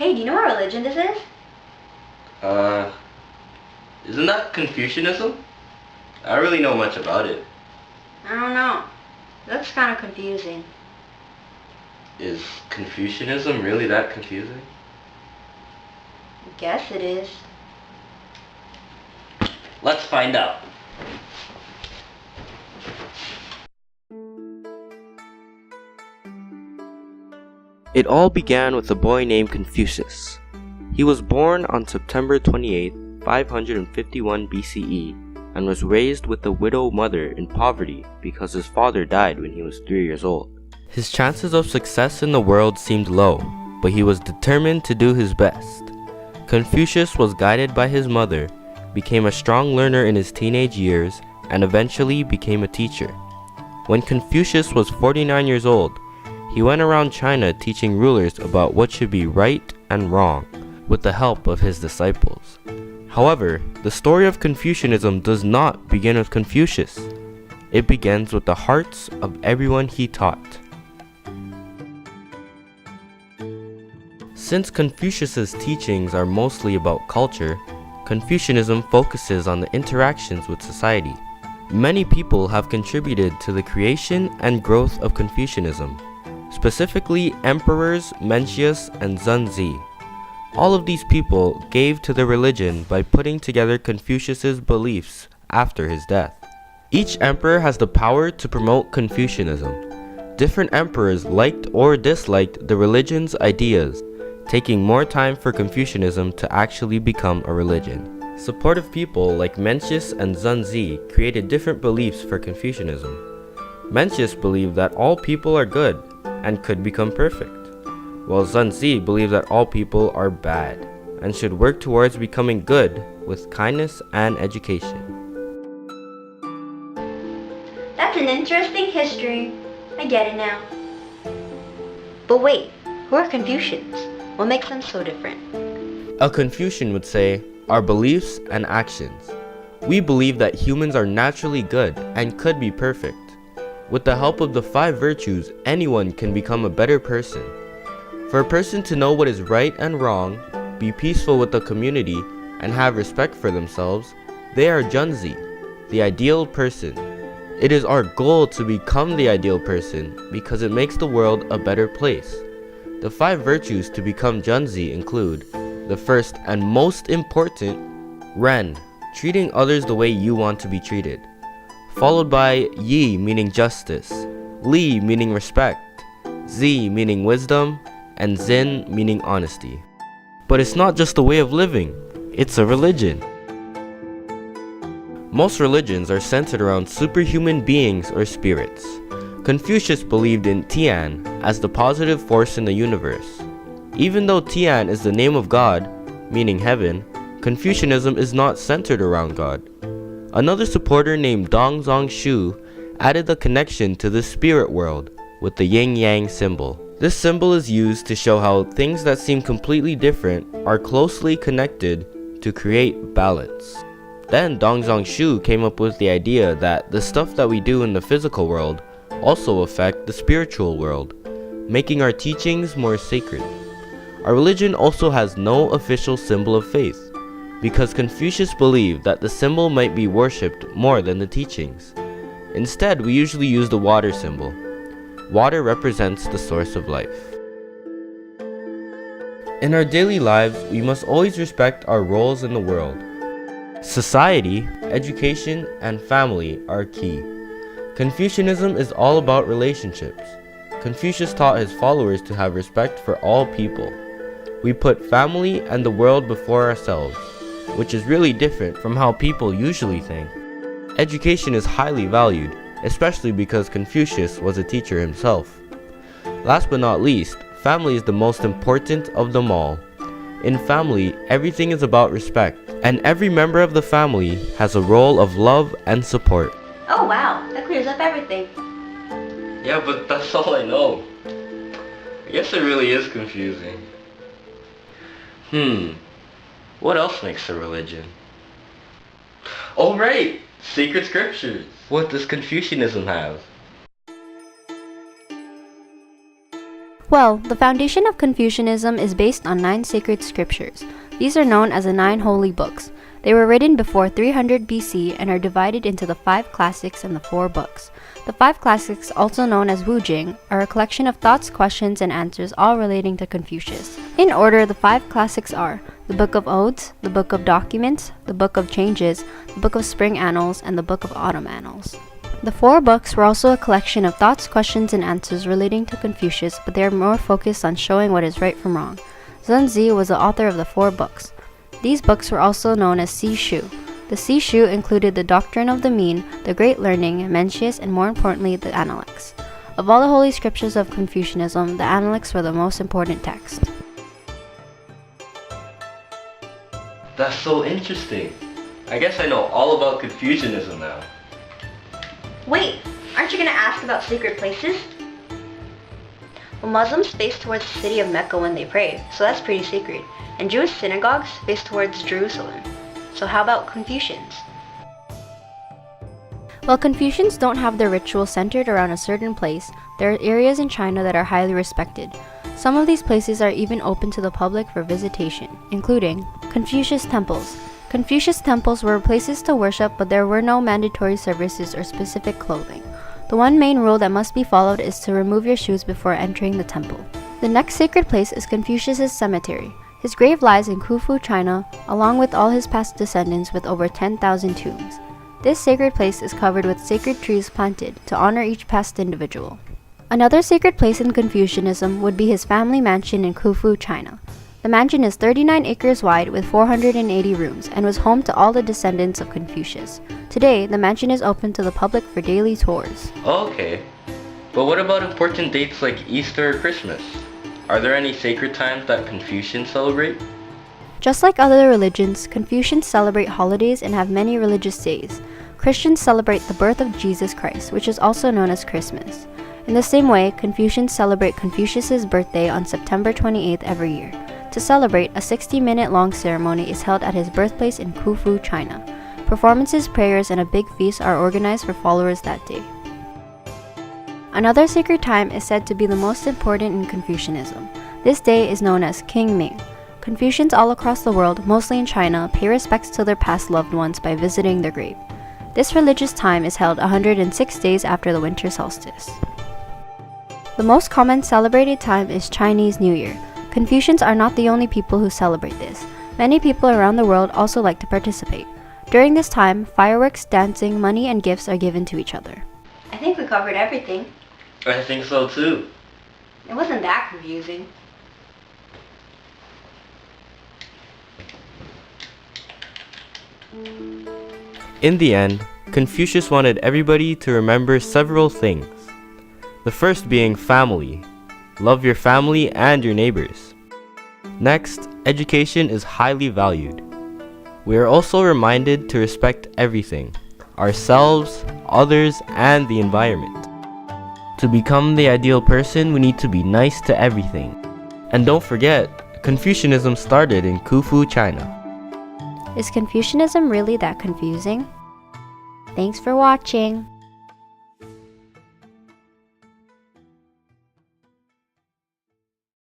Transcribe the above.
Hey, do you know what religion this is? Uh, isn't that Confucianism? I don't really know much about it. I don't know. It looks kind of confusing. Is Confucianism really that confusing? I guess it is. Let's find out. It all began with a boy named Confucius. He was born on September 28, 551 BCE, and was raised with a widow mother in poverty because his father died when he was 3 years old. His chances of success in the world seemed low, but he was determined to do his best. Confucius was guided by his mother, became a strong learner in his teenage years, and eventually became a teacher. When Confucius was 49 years old, he went around China teaching rulers about what should be right and wrong, with the help of his disciples. However, the story of Confucianism does not begin with Confucius. It begins with the hearts of everyone he taught. Since Confucius's teachings are mostly about culture, Confucianism focuses on the interactions with society. Many people have contributed to the creation and growth of Confucianism, specifically emperors Mencius and Zunzi. All of these people gave to the religion by putting together Confucius's beliefs after his death. Each emperor has the power to promote Confucianism. Different emperors liked or disliked the religion's ideas, taking more time for Confucianism to actually become a religion. Supportive people like Mencius and Zunzi created different beliefs for Confucianism. Mencius believed that all people are good and could become perfect, while Zunzi believed that all people are bad and should work towards becoming good with kindness and education. That's an interesting history. I get it now. But wait, who are Confucians? What makes them so different? A Confucian would say, our beliefs and actions. We believe that humans are naturally good and could be perfect. With the help of the 5 virtues, anyone can become a better person. For a person to know what is right and wrong, be peaceful with the community, and have respect for themselves, they are Junzi, the ideal person. It is our goal to become the ideal person because it makes the world a better place. The 5 virtues to become Junzi include the first and most important, Ren, treating others the way you want to be treated, followed by Yi meaning justice, Li meaning respect, Zi meaning wisdom, and Zin meaning honesty. But it's not just a way of living, it's a religion. Most religions are centered around superhuman beings or spirits. Confucius believed in Tian as the positive force in the universe. Even though Tian is the name of God, meaning heaven, Confucianism is not centered around God. Another supporter named Dongzong Shu added the connection to the spirit world with the yin-yang symbol. This symbol is used to show how things that seem completely different are closely connected to create balance. Then Dongzong Shu came up with the idea that the stuff that we do in the physical world also affect the spiritual world, making our teachings more sacred. Our religion also has no official symbol of faith, because Confucius believed that the symbol might be worshipped more than the teachings. Instead, we usually use the water symbol. Water represents the source of life. In our daily lives, we must always respect our roles in the world. Society, education, and family are key. Confucianism is all about relationships. Confucius taught his followers to have respect for all people. We put family and the world before ourselves, which is really different from how people usually think. Education is highly valued, especially because Confucius was a teacher himself. Last but not least, family is the most important of them all. In family, everything is about respect, and every member of the family has a role of love and support. Oh wow, that clears up everything. Yeah, but that's all I know. I guess it really is confusing. What else makes a religion? Oh right! Secret scriptures! What does Confucianism have? Well, the foundation of Confucianism is based on 9 sacred scriptures. These are known as the 9 holy books. They were written before 300 BC and are divided into the 5 classics and the 4 books. The 5 classics, also known as Wujing, are a collection of thoughts, questions, and answers all relating to Confucius. In order, the 5 classics are the Book of Odes, the Book of Documents, the Book of Changes, the Book of Spring Annals, and the Book of Autumn Annals. The 4 books were also a collection of thoughts, questions, and answers relating to Confucius, but they are more focused on showing what is right from wrong. Sun Tzu was the author of the 4 books. These books were also known as Sishu. The Sishu included the Doctrine of the Mean, the Great Learning, Mencius, and more importantly, the Analects. Of all the holy scriptures of Confucianism, the Analects were the most important text. That's so interesting. I guess I know all about Confucianism now. Wait, aren't you going to ask about secret places? Well, Muslims face towards the city of Mecca when they pray, so that's pretty secret. And Jewish synagogues face towards Jerusalem. So how about Confucians? While Confucians don't have their rituals centered around a certain place, there are areas in China that are highly respected. Some of these places are even open to the public for visitation, including Confucius temples. Confucius temples were places to worship, but there were no mandatory services or specific clothing. The one main rule that must be followed is to remove your shoes before entering the temple. The next sacred place is Confucius' cemetery. His grave lies in Khufu, China, along with all his past descendants with over 10,000 tombs. This sacred place is covered with sacred trees planted to honor each past individual. Another sacred place in Confucianism would be his family mansion in Khufu, China. The mansion is 39 acres wide with 480 rooms and was home to all the descendants of Confucius. Today, the mansion is open to the public for daily tours. Okay, but what about important dates like Easter or Christmas? Are there any sacred times that Confucians celebrate? Just like other religions, Confucians celebrate holidays and have many religious days. Christians celebrate the birth of Jesus Christ, which is also known as Christmas. In the same way, Confucians celebrate Confucius' birthday on September 28th every year. To celebrate, a 60-minute long ceremony is held at his birthplace in Khufu, China. Performances, prayers, and a big feast are organized for followers that day. Another sacred time is said to be the most important in Confucianism. This day is known as King Ming. Confucians all across the world, mostly in China, pay respects to their past loved ones by visiting their grave. This religious time is held 106 days after the winter solstice. The most common celebrated time is Chinese New Year. Confucians are not the only people who celebrate this. Many people around the world also like to participate. During this time, fireworks, dancing, money, and gifts are given to each other. I think we covered everything. I think so too. It wasn't that confusing. In the end, Confucius wanted everybody to remember several things. The first being family. Love your family and your neighbors. Next, education is highly valued. We are also reminded to respect everything, ourselves, others, and the environment. To become the ideal person, we need to be nice to everything. And don't forget, Confucianism started in Khufu, China. Is Confucianism really that confusing? Thanks for watching!